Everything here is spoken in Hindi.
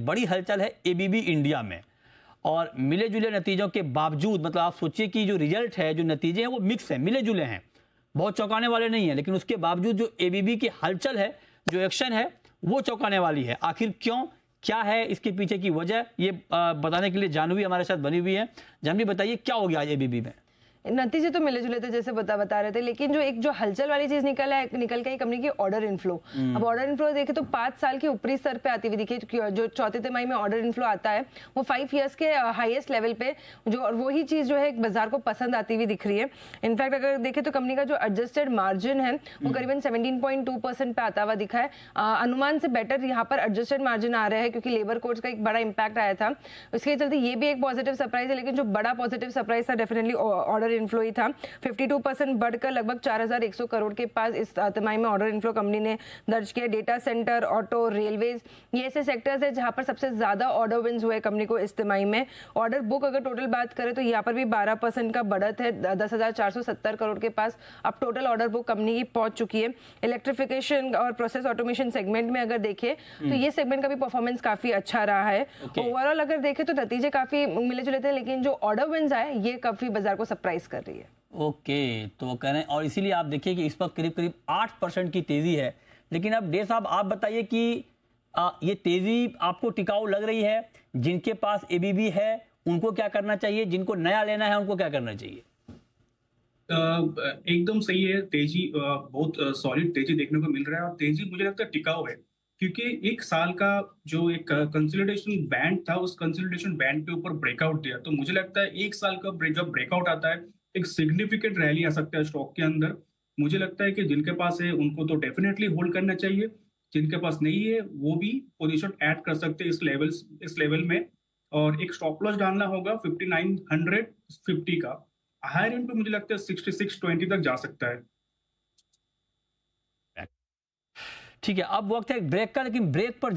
बड़ी हलचल है एबीबी इंडिया में, और मिले जुले नतीजों के बावजूद, मतलब आप सोचिए कि जो रिजल्ट है, जो नतीजे हैं वो मिक्स हैं, मिले जुले हैं, बहुत चौंकाने वाले नहीं है, लेकिन उसके बावजूद जो एबीबी की हलचल है, जो एक्शन है, वो चौंकाने वाली है। आखिर क्यों, क्या है इसके पीछे की वजह, ये बताने के लिए जानवी हमारे साथ बनी हुई है। जानवी, बताइए क्या हो गया आज एबीबी में? नतीजे तो मिले जुले थे जैसे बता रहे थे, लेकिन जो हलचल वाली चीज निकल के कंपनी की ऑर्डर इनफ्लो। अब ऑर्डर इनफ्लो देखे तो 5 साल के ऊपरी स्तर पे आती हुई दिखी। जो चौथे तिमाही में ऑर्डर इनफ्लो आता है वो 5 इयर्स के हाईएस्ट लेवल पे, जो और वही चीज जो है बाजार को पसंद आती हुई दिख रही है। इनफैक्ट अगर देखे तो कंपनी का जो एडजस्टेड मार्जिन है वो करीबन 17.2% पे आता हुआ दिखा है। अनुमान से बेटर यहाँ पर एडजस्टेड मार्जिन आ रहा है, क्योंकि लेबर कोड्स का एक बड़ा इंपैक्ट आया था, उसके चलते ये भी एक पॉजिटिव सरप्राइज है। लेकिन जो बड़ा पॉजिटिव सरप्राइज था डेफिनेटली ऑर्डर इनफ्लो ही था। 52% बढ़कर लगभग 4100 करोड़ के पास इस तिमाही में ऑर्डर इनफ्लो कंपनी ने दर्ज किया। डेटा सेंटर, ऑटो, रेलवेज, ये ऐसे सेक्टर्स है जहां पर सबसे ज्यादा ऑर्डर विंस हुए कंपनी को इस तिमाही में। ऑर्डर बुक अगर टोटल बात करें तो यहाँ पर भी 12% का बढ़त है, 10,470 करोड़ के पास अब टोटल ऑर्डर बुक कंपनी की पहुंच चुकी है। इलेक्ट्रिफिकेशन और प्रोसेस ऑटोमेशन सेगमेंट में अगर देखें तो ये सेगमेंट का भी परफॉर्मेंस काफी अच्छा रहा है। ओवरऑल अगर देखें तो नतीजे काफी मिले जुले थे, लेकिन जो ऑर्डर विंस आए ये काफी बाजार को सरप्राइज कर रही है। ओके, तो कह रहे हैं, और इसीलिए आप देखिए कि इस वक्त करीब करीब 8% की तेजी है। लेकिन अब डे साहब आप बताइए कि ये तेजी आपको टिकाऊ लग रही है? जिनके पास एबीबी है उनको क्या करना चाहिए, जिनको नया लेना है उनको क्या करना चाहिए? एकदम सही है। तेजी बहुत सॉलिड तेजी देखने को मिल रहा है, और तेजी मुझे लगता है टिकाऊ है, क्योंकि एक साल का जो एक कंसोलिडेशन बैंड था, उस कंसोलिडेशन बैंड के ऊपर ब्रेकआउट दिया। तो मुझे लगता है एक साल का जब ब्रेकआउट आता है, एक सिग्निफिकेंट रैली आ सकता है स्टॉक के अंदर। मुझे लगता है कि जिनके पास है उनको तो डेफिनेटली होल्ड करना चाहिए, जिनके पास नहीं है वो भी पोजीशन ऐड कर सकते हैं इस लेवल में। और एक स्टॉप लॉस डालना होगा 5950 का। हायर एंड पे मुझे लगता है 6620 तक जा सकता है। ठीक है, अब वक्त है ब्रेक का, लेकिन ब्रेक पर